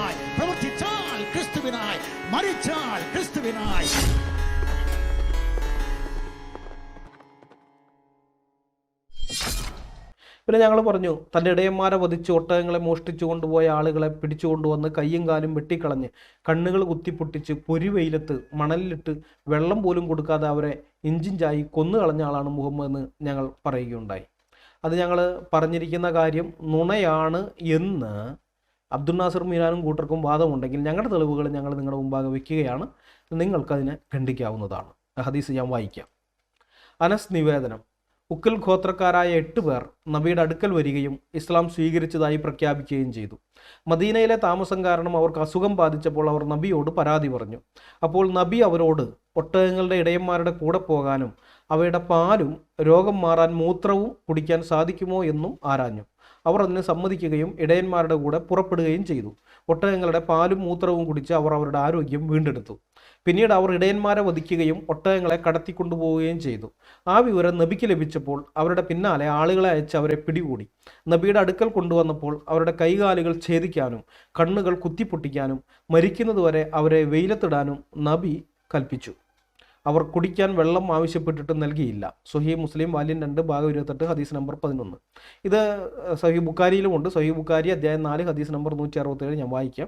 ക്രിസ്തുവിനായി, പ്രവർത്തിച്ചാൽ ക്രിസ്തുവിനായി, മരിച്ചാൽ ക്രിസ്തുവിനായി. പിന്നെ ഞങ്ങൾ പറഞ്ഞു, തൻ്റെ ഇടയന്മാരെ വധിച്ച് ഒട്ടകങ്ങളെ മോഷ്ടിച്ചു കൊണ്ടുപോയ ആളുകളെ പിടിച്ചുകൊണ്ടുവന്ന് കയ്യും കാലും വെട്ടിക്കളഞ്ഞ് കണ്ണുകൾ കുത്തിപ്പൊട്ടിച്ച് പൊരിവെയിലത്ത് മണലിലിട്ട് വെള്ളം പോലും കൊടുക്കാതെ അവരെ ഇഞ്ചിഞ്ചായി കൊന്നുകളഞ്ഞ ആളാണ് മുഹമ്മദ് എന്ന് ഞങ്ങൾ പറയുകയുണ്ടായി. അത് ഞങ്ങൾ പറഞ്ഞിരിക്കുന്ന കാര്യം നുണയാണ് എന്ന് അബ്ദുൽ നാസർ മീരാനും കൂട്ടർക്കും വാദമുണ്ടെങ്കിൽ ഞങ്ങളുടെ തെളിവുകൾ ഞങ്ങൾ നിങ്ങളുടെ മുമ്പാകെ വയ്ക്കുകയാണ്. നിങ്ങൾക്കതിനെ ഖണ്ഡിക്കാവുന്നതാണ്. ഹദീസ് ഞാൻ വായിക്കാം. അനസ് നിവേദനം: ഉക്കൽ ഗോത്രക്കാരായ 8 പേർ നബിയുടെ അടുക്കൽ വരികയും ഇസ്ലാം സ്വീകരിച്ചതായി പ്രഖ്യാപിക്കുകയും ചെയ്തു. മദീനയിലെ താമസം കാരണം അവർക്ക് അസുഖം ബാധിച്ചപ്പോൾ അവർ നബിയോട് പരാതി പറഞ്ഞു. അപ്പോൾ നബി അവരോട് ഒട്ടകങ്ങളുടെ ഇടയന്മാരുടെ കൂടെ പോകാനും അവയുടെ പാലും രോഗം മാറാൻ മൂത്രവും കുടിക്കാൻ സാധിക്കുമോ എന്നും ആരാഞ്ഞു. അവർ അതിന് സമ്മതിക്കുകയും ഇടയന്മാരുടെ കൂടെ പുറപ്പെടുകയും ചെയ്തു. ഒട്ടകങ്ങളുടെ പാലും മൂത്രവും കുടിച്ച് അവർ അവരുടെ ആരോഗ്യം വീണ്ടെടുത്തു. പിന്നീട് അവർ ഇടയന്മാരെ വധിക്കുകയും ഒട്ടകങ്ങളെ കടത്തിക്കൊണ്ടുപോവുകയും ചെയ്തു. ആ വിവരം നബിക്ക് ലഭിച്ചപ്പോൾ അവരുടെ പിന്നാലെ ആളുകളെ അയച്ച് അവരെ പിടികൂടി. നബിയുടെ അടുക്കൽ കൊണ്ടുവന്നപ്പോൾ അവരുടെ കൈകാലുകൾ ഛേദിക്കാനും കണ്ണുകൾ കുത്തിപ്പൊട്ടിക്കാനും മരിക്കുന്നതുവരെ അവരെ വെയിലത്തിടാനും നബി കൽപ്പിച്ചു. അവർ കുടിക്കാൻ വെള്ളം ആവശ്യപ്പെട്ടിട്ട് നൽകിയില്ല. സ്വഹീഹ് മുസ്ലിം വാല്യം 2 ഭാഗം 28 ഹദീസ് നമ്പർ 11. ഇത് സ്വഹീഹ് ബുഖാരിയിലുമുണ്ട്. സ്വഹീഹ് ബുഖാരി അധ്യായം 4 ഹദീസ് നമ്പർ 167 ഞാൻ വായിക്കാം.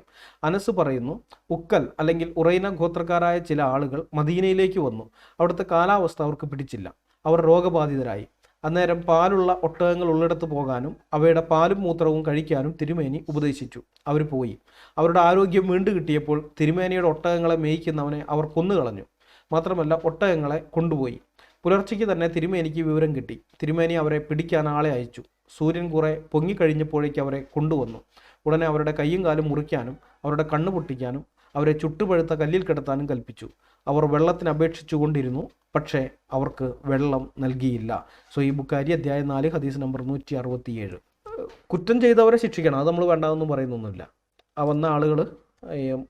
അനസ് പറയുന്നു, ഉക്കൽ അല്ലെങ്കിൽ ഉറൈന ഗോത്രക്കാരായ ചില ആളുകൾ മദീനയിലേക്ക് വന്നു. അവിടുത്തെ കാലാവസ്ഥ അവർക്ക് പിടിച്ചില്ല. അവർ രോഗബാധിതരായി. അന്നേരം പാലുള്ള ഒട്ടകങ്ങൾ ഉള്ളിടത്ത് പോകാനും അവയുടെ പാലും മൂത്രവും കഴിക്കാനും തിരുമേനി ഉപദേശിച്ചു. അവർ പോയി. അവരുടെ ആരോഗ്യം വീണ്ടു കിട്ടിയപ്പോൾ തിരുമേനിയുടെ ഒട്ടകങ്ങളെ മേയ്ക്കുന്നവനെ അവർ കൊന്നുകളഞ്ഞു. മാത്രമല്ല ഒട്ടകങ്ങളെ കൊണ്ടുപോയി. പുലർച്ചയ്ക്ക് തന്നെ തിരുമേനിക്ക് വിവരം കിട്ടി. തിരുമേനി അവരെ പിടിക്കാൻ ആളെ അയച്ചു. സൂര്യൻ കുറെ പൊങ്ങിക്കഴിഞ്ഞപ്പോഴേക്ക് അവരെ കൊണ്ടുവന്നു. ഉടനെ അവരുടെ കയ്യും കാലും മുറിക്കാനും അവരുടെ കണ്ണ് പൊട്ടിക്കാനും അവരെ ചുട്ടുപഴുത്ത കല്ലിൽ കിടത്താനും കൽപ്പിച്ചു. അവർ വെള്ളത്തിന് അപേക്ഷിച്ചു കൊണ്ടിരുന്നു, പക്ഷേ അവർക്ക് വെള്ളം നൽകിയില്ല. സ്വഹീഹ് ബുഖാരി അധ്യായം 4 ഹദീസ് നമ്പർ 167. കുറ്റം ചെയ്തവരെ ശിക്ഷിക്കണം, അത് നമ്മൾ വേണ്ടാതെന്നും പറയുന്നൊന്നുമില്ല. ആ വന്ന ആളുകൾ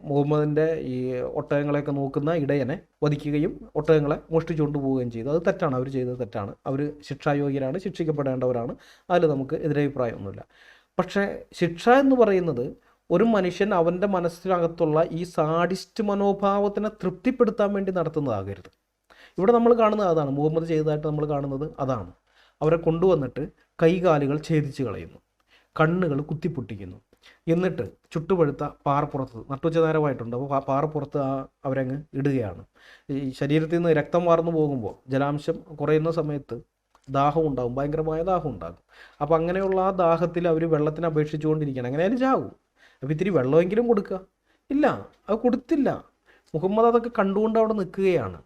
മുഹമ്മദിൻ്റെ ഈ ഒട്ടകങ്ങളെയൊക്കെ നോക്കുന്ന ഇടയനെ വധിക്കുകയും ഒട്ടകങ്ങളെ മോഷ്ടിച്ചുകൊണ്ട് പോവുകയും ചെയ്തു. അത് തെറ്റാണ്, അവർ ചെയ്തത് തെറ്റാണ്. അവർ ശിക്ഷായോഗ്യരാണ്, ശിക്ഷിക്കപ്പെടേണ്ടവരാണ്. അതിൽ നമുക്ക് എതിരഭിപ്രായമൊന്നുമില്ല. പക്ഷേ ശിക്ഷ എന്ന് പറയുന്നത് ഒരു മനുഷ്യൻ അവൻ്റെ മനസ്സിനകത്തുള്ള ഈ സാഡിസ്റ്റ് മനോഭാവത്തിനെ തൃപ്തിപ്പെടുത്താൻ വേണ്ടി നടത്തുന്നതാകരുത്. ഇവിടെ നമ്മൾ കാണുന്നത് അതാണ്. മുഹമ്മദ് ചെയ്തതായിട്ട് നമ്മൾ കാണുന്നത് അതാണ്. അവരെ കൊണ്ടുവന്നിട്ട് കൈകാലുകൾ ഛേദിച്ച് കളയുന്നു, കണ്ണുകൾ കുത്തിപ്പൊട്ടിക്കുന്നു, എന്നിട്ട് ചുട്ടുപഴുത്ത പാറപ്പുറത്ത് നട്ടുച്ച നേരമായിട്ടുണ്ട്. അപ്പോൾ പാറപ്പുറത്ത് അവരങ്ങ് ഇടുകയാണ്. ഈ ശരീരത്തിൽ നിന്ന് രക്തം വാർന്നു പോകുമ്പോൾ ജലാംശം കുറയുന്ന സമയത്ത് ദാഹം ഉണ്ടാകും, ഭയങ്കരമായ ദാഹം ഉണ്ടാകും. അപ്പോൾ അങ്ങനെയുള്ള ആ ദാഹത്തിൽ അവർ വെള്ളത്തിന് അപേക്ഷിച്ചുകൊണ്ടിരിക്കുകയാണ്. എങ്ങനെയാലും ചാവും. അപ്പോൾ ഇത്തിരി വെള്ളമെങ്കിലും കൊടുക്കുക. ഇല്ല, അത് കൊടുത്തില്ല. മുഹമ്മദ് അതൊക്കെ കണ്ടുകൊണ്ട് അവിടെ നിൽക്കുകയാണ്.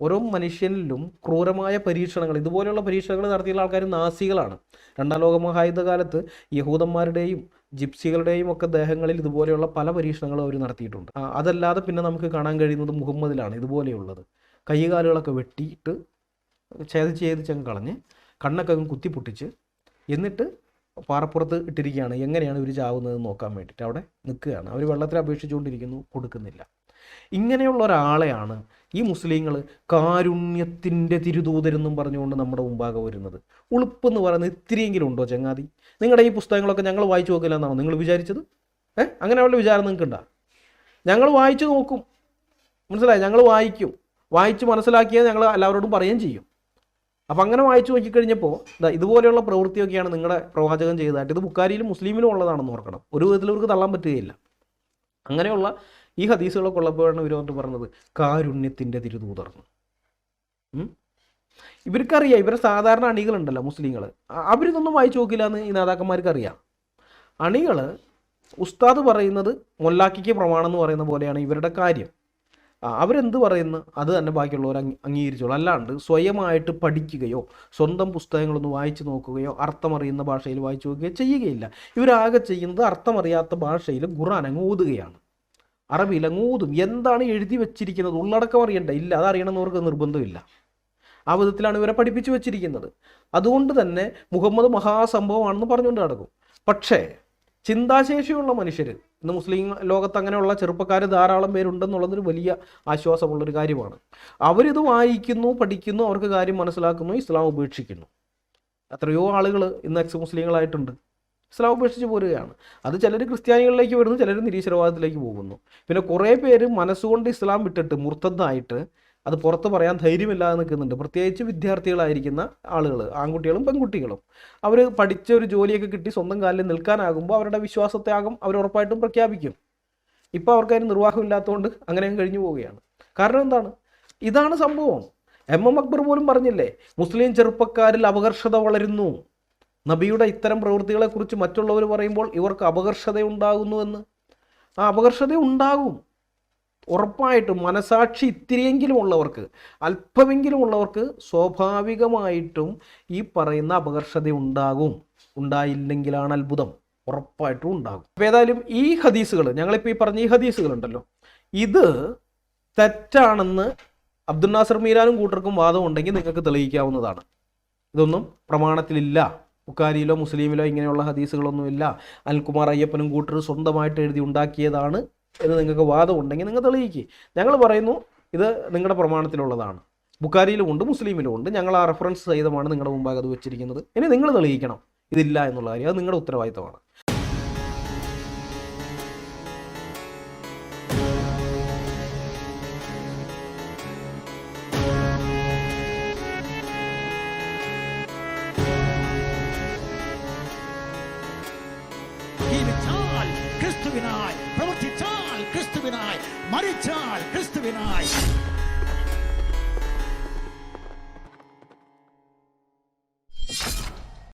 ഓരോ മനുഷ്യനിലും ക്രൂരമായ പരീക്ഷണങ്ങൾ, ഇതുപോലെയുള്ള പരീക്ഷണങ്ങൾ നടത്തിയുള്ള ആൾക്കാർ നാസികളാണ്. 2ാം ലോക മഹായുദ്ധകാലത്ത് യഹൂദന്മാരുടെയും ജിപ്സികളുടെയും ഒക്കെ ദേഹങ്ങളിൽ ഇതുപോലെയുള്ള പല പരീക്ഷണങ്ങളും അവർ നടത്തിയിട്ടുണ്ട്. അതല്ലാതെ പിന്നെ നമുക്ക് കാണാൻ കഴിയുന്നത് മുഹമ്മദിലാണ് ഇതുപോലെയുള്ളത്. കൈകാലുകളൊക്കെ വെട്ടിയിട്ട് ഛേദിച്ചങ്ങ് കളഞ്ഞ് കണ്ണൊക്കെ അങ്ങ് കുത്തിപ്പൊട്ടിച്ച് എന്നിട്ട് പാറപ്പുറത്ത് ഇട്ടിരിക്കുകയാണ്. എങ്ങനെയാണ് ഇവർ ചാവുന്നതെന്ന് നോക്കാൻ വേണ്ടിയിട്ട് അവിടെ നിൽക്കുകയാണ്. അവർ വെള്ളത്തിൽ അപേക്ഷിച്ചുകൊണ്ടിരിക്കുന്നു, കൊടുക്കുന്നില്ല. ഇങ്ങനെയുള്ള ഒരാളെയാണ് ഈ മുസ്ലിങ്ങൾ കാരുണ്യത്തിൻ്റെ തിരുദൂതരെന്നും പറഞ്ഞുകൊണ്ട് നമ്മുടെ മുമ്പാകെ വരുന്നത്. ഉളുപ്പെന്ന് പറയുന്നത് ഇത്തിരിയെങ്കിലും ഉണ്ടോ ചങ്ങാതി? നിങ്ങളുടെ ഈ പുസ്തകങ്ങളൊക്കെ ഞങ്ങൾ വായിച്ചു നോക്കില്ല എന്നാണോ നിങ്ങൾ വിചാരിച്ചത്? അങ്ങനെ വല്ല വിചാരം നിങ്ങൾക്കുണ്ടോ? ഞങ്ങൾ വായിച്ചു നോക്കും, മനസ്സിലായി? ഞങ്ങൾ വായിച്ച് മനസ്സിലാക്കിയത് ഞങ്ങൾ എല്ലാവരോടും പറയുകയും ചെയ്യും. അപ്പം അങ്ങനെ വായിച്ചു നോക്കിക്കഴിഞ്ഞപ്പോൾ ഇതുപോലെയുള്ള പ്രവൃത്തിയൊക്കെയാണ് നിങ്ങളുടെ പ്രവാചകൻ ചെയ്തതായിട്ട്. ഇത് ബുഖാരിയിലും മുസ്ലിമിലും ഉള്ളതാണെന്ന് ഓർക്കണം. ഒരു വിധത്തിൽ ഇവർക്ക് തള്ളാൻ പറ്റുകയില്ല. അങ്ങനെയുള്ള ഈ ഹദീസുകളൊക്കെ ഉള്ളപ്പോഴാണ് ഇവർ വന്നിട്ട് പറഞ്ഞത് കാരുണ്യത്തിൻ്റെ തിരുദൂതർന്ന്. ഇവർക്കറിയാം, ഇവരെ സാധാരണ അണികളുണ്ടല്ലോ മുസ്ലിങ്ങൾ, അവരിതൊന്നും വായിച്ചു നോക്കില്ല എന്ന് ഈ നേതാക്കന്മാർക്ക് അറിയാം. അണികൾ ഉസ്താദ് പറയുന്നത് മൊല്ലാക്കിക്ക് പ്രമാണം എന്ന് പറയുന്ന പോലെയാണ് ഇവരുടെ കാര്യം. അവരെന്ത് പറയുന്നു അത് തന്നെ ബാക്കിയുള്ളവർ അംഗീകരിച്ചോളൂ. അല്ലാണ്ട് സ്വയമായിട്ട് പഠിക്കുകയോ സ്വന്തം പുസ്തകങ്ങളൊന്ന് വായിച്ചു നോക്കുകയോ അർത്ഥമറിയുന്ന ഭാഷയിൽ വായിച്ചു നോക്കുകയോ ചെയ്യുകയില്ല. ഇവരാകെ ചെയ്യുന്നത് അർത്ഥമറിയാത്ത ഭാഷയിൽ ഖുർആൻ അങ്ങ് ഓതുകയാണ്. അറബിയിൽ അങ്ങ് ഓതും. എന്താണ് എഴുതി വെച്ചിരിക്കുന്നത് ഉള്ളടക്കം അറിയണ്ട, ഇല്ല അതറിയണമെന്നവർക്ക് നിർബന്ധമില്ല. ആ വിധത്തിലാണ് ഇവരെ പഠിപ്പിച്ചു വെച്ചിരിക്കുന്നത്. അതുകൊണ്ട് തന്നെ മുഹമ്മദ് മഹാസംഭവമാണെന്ന് പറഞ്ഞുകൊണ്ട് നടക്കും. പക്ഷേ ചിന്താശേഷിയുള്ള മനുഷ്യർ ഇന്ന് മുസ്ലിം ലോകത്ത് അങ്ങനെയുള്ള ചെറുപ്പക്കാർ ധാരാളം പേരുണ്ടെന്നുള്ളതൊരു വലിയ ആശ്വാസമുള്ളൊരു കാര്യമാണ്. അവരിത് വായിക്കുന്നു, പഠിക്കുന്നു, അവർക്ക് കാര്യം മനസ്സിലാക്കുന്നു, ഇസ്ലാം ഉപേക്ഷിക്കുന്നു. എത്രയോ ആളുകൾ ഇന്ന് എക്സ് മുസ്ലിങ്ങളായിട്ടുണ്ട്. ഇസ്ലാം ഉപേക്ഷിച്ച് പോരുകയാണ്. അത് ചിലർ ക്രിസ്ത്യാനികളിലേക്ക് വരുന്നു, ചിലർ നിരീശ്വരവാദത്തിലേക്ക് പോകുന്നു. പിന്നെ കുറേ പേര് മനസ്സുകൊണ്ട് ഇസ്ലാം വിട്ടിട്ട് മുർത്തദ്ദായിട്ട് അത് പുറത്ത് പറയാൻ ധൈര്യമില്ലാതെ നിൽക്കുന്നുണ്ട്. പ്രത്യേകിച്ച് വിദ്യാർത്ഥികളായിരിക്കുന്ന ആളുകൾ, ആൺകുട്ടികളും പെൺകുട്ടികളും. അവർ പഠിച്ച ഒരു ജോലിയൊക്കെ കിട്ടി സ്വന്തം കാലിൽ നിൽക്കാനാകുമ്പോൾ അവരുടെ വിശ്വാസത്യാഗം അവർ ഉറപ്പായിട്ടും പ്രഖ്യാപിക്കും. ഇപ്പോൾ അവർക്കതിന് നിർവാഹമില്ലാത്തതുകൊണ്ട് അങ്ങനെ കഴിഞ്ഞു പോവുകയാണ്. കാരണം എന്താണ്? ഇതാണ് സംഭവം. എം അക്ബർ പോലും പറഞ്ഞില്ലേ, മുസ്ലിം ചെറുപ്പക്കാരിൽ അപകർഷത വളരുന്നു. നബിയുടെ ഇത്തരം പ്രവൃത്തികളെക്കുറിച്ച് മറ്റുള്ളവർ പറയുമ്പോൾ ഇവർക്ക് അപകർഷത ഉണ്ടാകുന്നുവെന്ന്. ആ അപകർഷത ഉണ്ടാകും ഉറപ്പായിട്ടും. മനസാക്ഷി ഇത്തിരിയെങ്കിലും ഉള്ളവർക്ക്, അല്പമെങ്കിലും ഉള്ളവർക്ക് സ്വാഭാവികമായിട്ടും ഈ പറയുന്ന അപകർഷത ഉണ്ടാകും. ഉണ്ടായില്ലെങ്കിലാണ് അത്ഭുതം. ഉറപ്പായിട്ടും ഉണ്ടാകും. അപ്പോൾ ഏതായാലും ഈ ഹദീസുകൾ, ഞങ്ങളിപ്പോൾ ഈ പറഞ്ഞ ഈ ഹദീസുകളുണ്ടല്ലോ, ഇത് തെറ്റാണെന്ന് അബ്ദുൽ നാസർ മീരാനും കൂട്ടർക്കും വാദമുണ്ടെങ്കിൽ നിങ്ങൾക്ക് തെളിയിക്കാവുന്നതാണ്. ഇതൊന്നും പ്രമാണത്തിലില്ല, ബുഖാരിയിലോ മുസ്ലിമിലോ ഇങ്ങനെയുള്ള ഹദീസുകളൊന്നുമില്ല, അൽകുമാർ അയ്യപ്പനും കൂട്ടർ സ്വന്തമായിട്ട് എഴുതി ഉണ്ടാക്കിയതാണ് എന്ന് നിങ്ങൾക്ക് വാദമുണ്ടെങ്കിൽ നിങ്ങൾ തെളിയിക്കുക. ഞങ്ങൾ പറയുന്നു ഇത് നിങ്ങളുടെ പ്രമാണത്തിലുള്ളതാണ്, ബുഖാരിയിലും ഉണ്ട് മുസ്ലിമിലും ഉണ്ട്, ഞങ്ങൾ ആ റെഫറൻസ് സഹിതമാണ് നിങ്ങളുടെ മുമ്പാകെ അത് വെച്ചിരിക്കുന്നത്. ഇനി നിങ്ങൾ തെളിയിക്കണം ഇതില്ല എന്നുള്ള കാര്യം. അത് നിങ്ങളുടെ ഉത്തരവാദിത്തമാണ്. ജീവിച്ചാൽ ക്രിസ്തുവിനായി, പ്രവർത്തിച്ചാൽ ക്രിസ്തുവിനായി, മരിച്ചാൽ ക്രിസ്തുവിനായി.